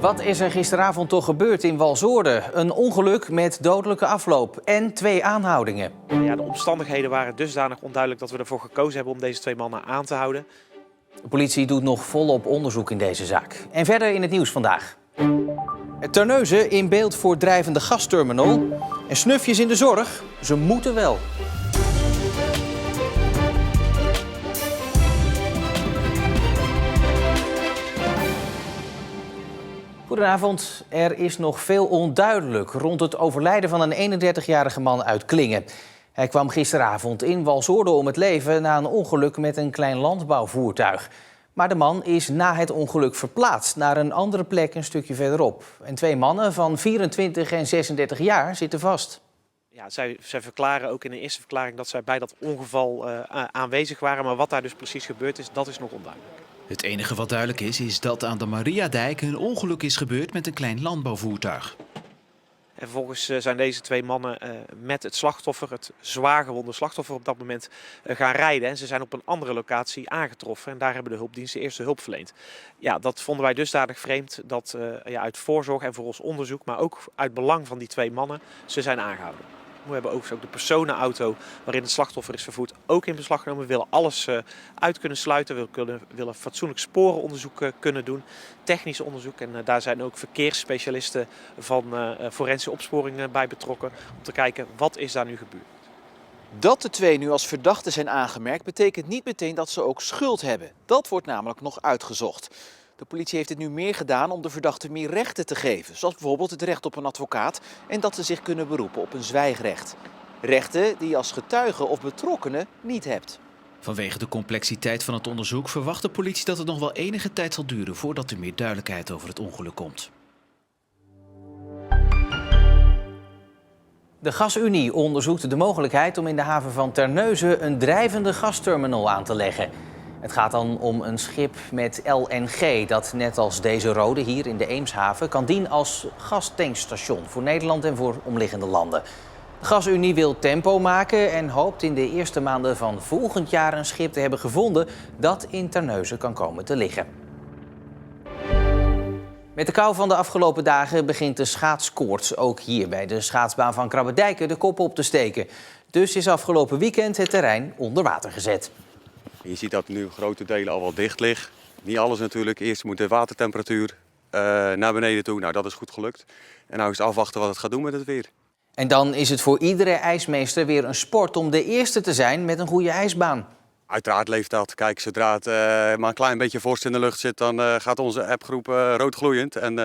Wat is er gisteravond toch gebeurd in Walshoorde? Een ongeluk met dodelijke afloop en 2 aanhoudingen. Ja, de omstandigheden waren dusdanig onduidelijk dat we ervoor gekozen hebben om deze 2 mannen aan te houden. De politie doet nog volop onderzoek in deze zaak. En verder in het nieuws vandaag. Terneuzen in beeld voor drijvende gasterminal. En snufjes in de zorg. Ze moeten wel. Goedenavond. Er is nog veel onduidelijk rond het overlijden van een 31-jarige man uit Klingen. Hij kwam gisteravond in Walshoorde om het leven na een ongeluk met een klein landbouwvoertuig. Maar de man is na het ongeluk verplaatst naar een andere plek een stukje verderop. En 2 mannen van 24 en 36 jaar zitten vast. Ja, zij verklaren ook in de eerste verklaring dat zij bij dat ongeval aanwezig waren. Maar wat daar dus precies gebeurd is, dat is nog onduidelijk. Het enige wat duidelijk is dat aan de Mariadijk een ongeluk is gebeurd met een klein landbouwvoertuig. En vervolgens zijn deze 2 mannen met het slachtoffer, het zwaar gewonde slachtoffer op dat moment, gaan rijden. En ze zijn op een andere locatie aangetroffen en daar hebben de hulpdiensten eerste hulp verleend. Ja, dat vonden wij dusdanig vreemd dat uit voorzorg en voor ons onderzoek, maar ook uit belang van die 2 mannen, ze zijn aangehouden. We hebben overigens ook de personenauto waarin het slachtoffer is vervoerd ook in beslag genomen. We willen alles uit kunnen sluiten. We willen fatsoenlijk sporenonderzoek kunnen doen. Technisch onderzoek. En daar zijn ook verkeersspecialisten van forensische opsporing bij betrokken. Om te kijken wat is daar nu gebeurd. Dat de 2 nu als verdachten zijn aangemerkt betekent niet meteen dat ze ook schuld hebben. Dat wordt namelijk nog uitgezocht. De politie heeft het nu meer gedaan om de verdachten meer rechten te geven. Zoals bijvoorbeeld het recht op een advocaat en dat ze zich kunnen beroepen op een zwijgrecht. Rechten die je als getuige of betrokkenen niet hebt. Vanwege de complexiteit van het onderzoek verwacht de politie dat het nog wel enige tijd zal duren voordat er meer duidelijkheid over het ongeluk komt. De GasUnie onderzoekt de mogelijkheid om in de haven van Terneuzen een drijvende gasterminal aan te leggen. Het gaat dan om een schip met LNG dat net als deze rode hier in de Eemshaven kan dienen als gastankstation voor Nederland en voor omliggende landen. De GasUnie wil tempo maken en hoopt in de eerste maanden van volgend jaar een schip te hebben gevonden dat in Terneuzen kan komen te liggen. Met de kou van de afgelopen dagen begint de schaatskoorts ook hier bij de schaatsbaan van Krabbedijken de kop op te steken. Dus is afgelopen weekend het terrein onder water gezet. Je ziet dat nu grote delen al wel dicht ligt. Niet alles natuurlijk. Eerst moet de watertemperatuur naar beneden toe. Nou, dat is goed gelukt. En nou is het afwachten wat het gaat doen met het weer. En dan is het voor iedere ijsmeester weer een sport om de eerste te zijn met een goede ijsbaan. Uiteraard leeft dat. Kijk, zodra het maar een klein beetje vorst in de lucht zit, dan gaat onze appgroep rood gloeiend. En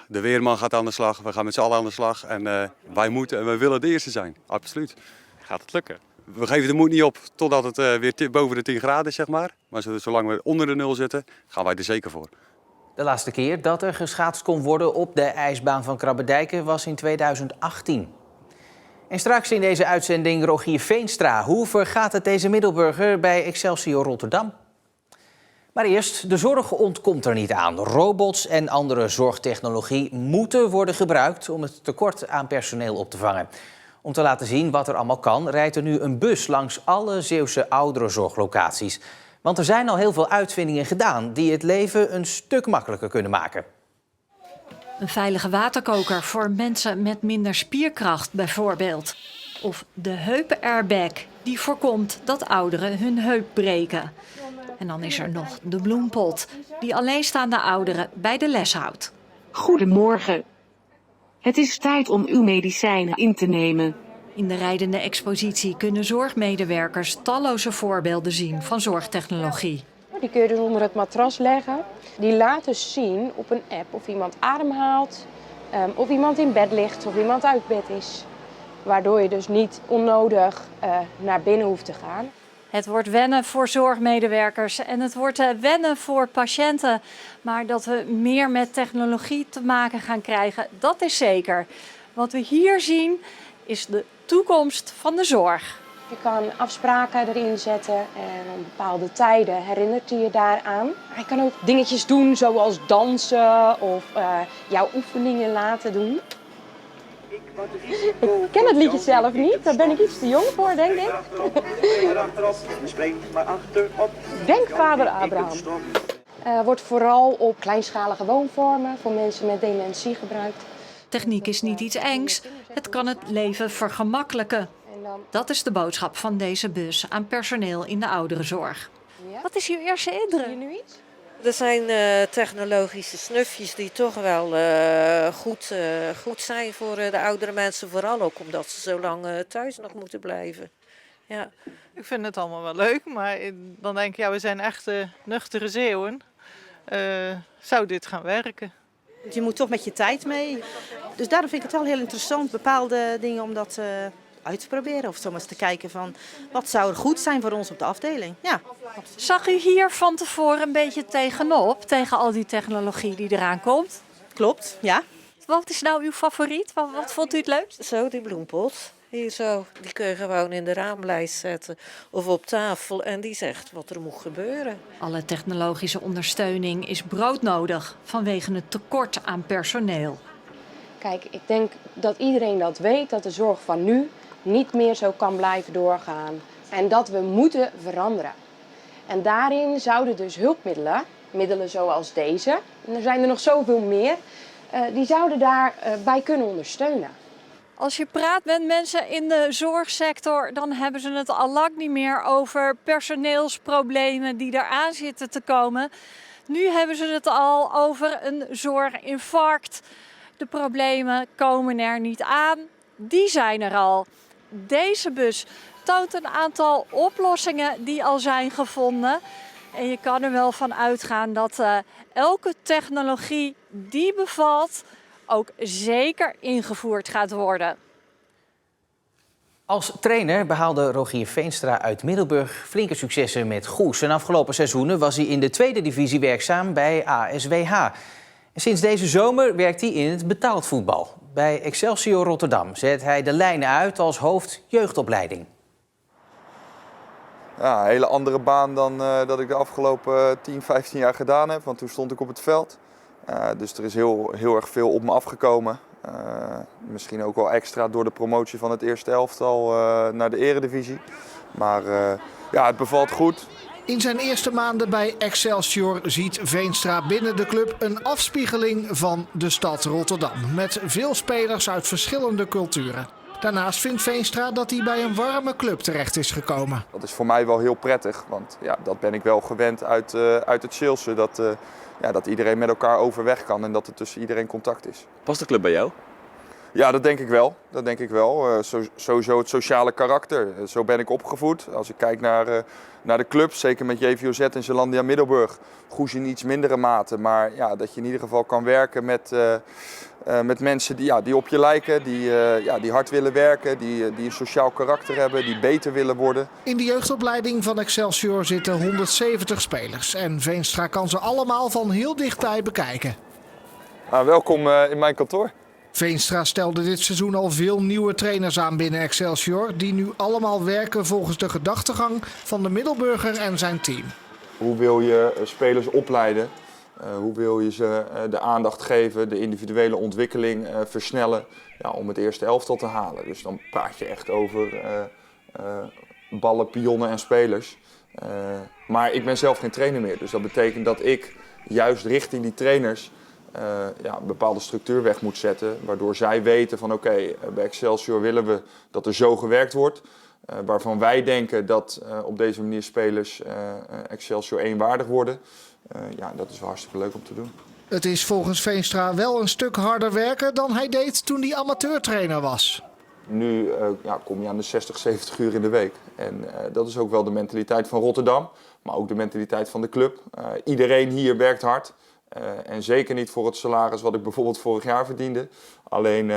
de weerman gaat aan de slag. We gaan met z'n allen aan de slag. En wij moeten en wij willen de eerste zijn. Absoluut. Gaat het lukken? We geven de moed niet op totdat het weer boven de 10 graden is, zeg maar. Maar zolang we onder de 0 zitten, gaan wij er zeker voor. De laatste keer dat er geschaatst kon worden op de ijsbaan van Krabbedijken was in 2018. En straks in deze uitzending Rogier Veenstra. Hoe vergaat het deze Middelburger bij Excelsior Rotterdam? Maar eerst, de zorg ontkomt er niet aan. Robots en andere zorgtechnologie moeten worden gebruikt om het tekort aan personeel op te vangen. Om te laten zien wat er allemaal kan, rijdt er nu een bus langs alle Zeeuwse ouderenzorglocaties. Want er zijn al heel veel uitvindingen gedaan die het leven een stuk makkelijker kunnen maken. Een veilige waterkoker voor mensen met minder spierkracht bijvoorbeeld. Of de heupen-airbag, die voorkomt dat ouderen hun heup breken. En dan is er nog de bloempot, die alleenstaande ouderen bij de les houdt. Goedemorgen. Het is tijd om uw medicijnen in te nemen. In de rijdende expositie kunnen zorgmedewerkers talloze voorbeelden zien van zorgtechnologie. Die kun je dus onder het matras leggen. Die laat dus zien op een app of iemand ademhaalt, of iemand in bed ligt of iemand uit bed is. Waardoor je dus niet onnodig naar binnen hoeft te gaan. Het wordt wennen voor zorgmedewerkers en het wordt wennen voor patiënten. Maar dat we meer met technologie te maken gaan krijgen, dat is zeker. Wat we hier zien is de toekomst van de zorg. Je kan afspraken erin zetten en op bepaalde tijden herinnert hij je daaraan. Maar je kan ook dingetjes doen zoals dansen of jouw oefeningen laten doen. Ik ken het liedje zelf niet, daar ben ik iets te jong voor, denk ik. Denk vader Abraham. Wordt vooral op kleinschalige woonvormen voor mensen met dementie gebruikt. Techniek is niet iets engs, het kan het leven vergemakkelijken. Dat is de boodschap van deze bus aan personeel in de ouderenzorg. Wat is uw eerste indruk? Zie je nu iets? Er zijn technologische snufjes die toch wel goed zijn voor de oudere mensen. Vooral ook omdat ze zo lang thuis nog moeten blijven. Ja. Ik vind het allemaal wel leuk, maar dan denk ik, ja, we zijn echt nuchtere Zeeuwen. Zou dit gaan werken? Je moet toch met je tijd mee. Dus daarom vind ik het wel heel interessant, bepaalde dingen om dat uit te proberen. Of zomaar eens te kijken van, wat zou er goed zijn voor ons op de afdeling. Ja. Zag u hier van tevoren een beetje tegenop, tegen al die technologie die eraan komt? Klopt, ja. Wat is nou uw favoriet? Wat vond u het leukst? Zo, die bloempot. Hier zo, die kun je gewoon in de raamlijst zetten of op tafel en die zegt wat er moet gebeuren. Alle technologische ondersteuning is broodnodig vanwege het tekort aan personeel. Kijk, ik denk dat iedereen dat weet, dat de zorg van nu niet meer zo kan blijven doorgaan. En dat we moeten veranderen. En daarin zouden dus hulpmiddelen, middelen zoals deze, en er zijn er nog zoveel meer, die zouden daarbij kunnen ondersteunen. Als je praat met mensen in de zorgsector, dan hebben ze het al lang niet meer over personeelsproblemen die eraan zitten te komen. Nu hebben ze het al over een zorginfarct. De problemen komen er niet aan, die zijn er al. Deze bus toont een aantal oplossingen die al zijn gevonden. En je kan er wel van uitgaan dat elke technologie die bevalt ook zeker ingevoerd gaat worden. Als trainer behaalde Rogier Veenstra uit Middelburg flinke successen met Goes. En afgelopen seizoenen was hij in de tweede divisie werkzaam bij ASWH. En sinds deze zomer werkt hij in het betaald voetbal. Bij Excelsior Rotterdam zet hij de lijnen uit als hoofd jeugdopleiding. Ja, een hele andere baan dan dat ik de afgelopen 10, 15 jaar gedaan heb. Want toen stond ik op het veld. Dus er is heel erg veel op me afgekomen. Misschien ook wel extra door de promotie van het eerste elftal naar de eredivisie. Maar ja, het bevalt goed. In zijn eerste maanden bij Excelsior ziet Veenstra binnen de club een afspiegeling van de stad Rotterdam. Met veel spelers uit verschillende culturen. Daarnaast vindt Veenstra dat hij bij een warme club terecht is gekomen. Dat is voor mij wel heel prettig, want ja, dat ben ik wel gewend uit het Zeelse. Dat iedereen met elkaar overweg kan en dat er tussen iedereen contact is. Past de club bij jou? Ja, dat denk ik wel. Sowieso het sociale karakter. Zo ben ik opgevoed. Als ik kijk naar de club, zeker met JVOZ en Zeelandia Middelburg, Goes in iets mindere mate. Maar ja, dat je in ieder geval kan werken met mensen die op je lijken, die hard willen werken, die een sociaal karakter hebben, die beter willen worden. In de jeugdopleiding van Excelsior zitten 170 spelers. En Veenstra kan ze allemaal van heel dichtbij bekijken. Welkom in mijn kantoor. Veenstra stelde dit seizoen al veel nieuwe trainers aan binnen Excelsior, die nu allemaal werken volgens de gedachtegang van de Middelburger en zijn team. Hoe wil je spelers opleiden? Hoe wil je ze de aandacht geven, de individuele ontwikkeling versnellen om het eerste elftal te halen? Dus dan praat je echt over ballen, pionnen en spelers. Maar ik ben zelf geen trainer meer, dus dat betekent dat ik juist richting die trainers een bepaalde structuur weg moet zetten, waardoor zij weten van oké, bij Excelsior willen we dat er zo gewerkt wordt. Waarvan wij denken dat op deze manier spelers Excelsior 1 waardig worden. Dat is wel hartstikke leuk om te doen. Het is volgens Veenstra wel een stuk harder werken dan hij deed toen hij amateurtrainer was. Nu kom je aan de 60, 70 uur in de week. En dat is ook wel de mentaliteit van Rotterdam, maar ook de mentaliteit van de club. Iedereen hier werkt hard. En zeker niet voor het salaris wat ik bijvoorbeeld vorig jaar verdiende. Alleen,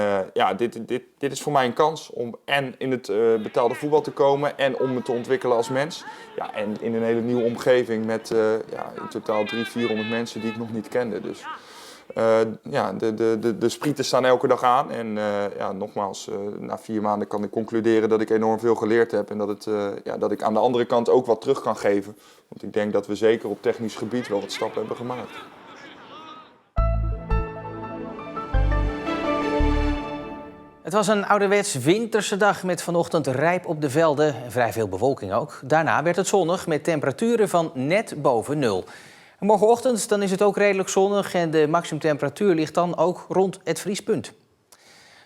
dit is voor mij een kans om en in het betaalde voetbal te komen en om me te ontwikkelen als mens. Ja, en in een hele nieuwe omgeving met in totaal 300-400 mensen die ik nog niet kende. Dus de sprieten staan elke dag aan. En nogmaals, na 4 maanden kan ik concluderen dat ik enorm veel geleerd heb. En dat ik aan de andere kant ook wat terug kan geven. Want ik denk dat we zeker op technisch gebied wel wat stappen hebben gemaakt. Het was een ouderwets winterse dag met vanochtend rijp op de velden en vrij veel bewolking ook. Daarna werd het zonnig met temperaturen van net boven nul. Morgenochtend dan is het ook redelijk zonnig en de maximumtemperatuur ligt dan ook rond het vriespunt.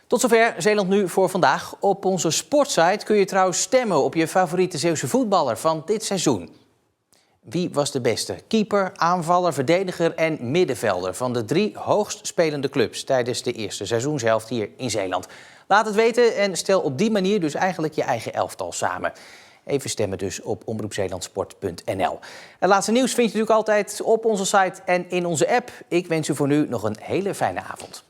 Tot zover Zeeland Nu voor vandaag. Op onze sportsite kun je trouwens stemmen op je favoriete Zeeuwse voetballer van dit seizoen. Wie was de beste? Keeper, aanvaller, verdediger en middenvelder van de 3 hoogst spelende clubs tijdens de eerste seizoenshelft hier in Zeeland. Laat het weten en stel op die manier dus eigenlijk je eigen elftal samen. Even stemmen dus op omroepzeelandsport.nl. Het laatste nieuws vind je natuurlijk altijd op onze site en in onze app. Ik wens u voor nu nog een hele fijne avond.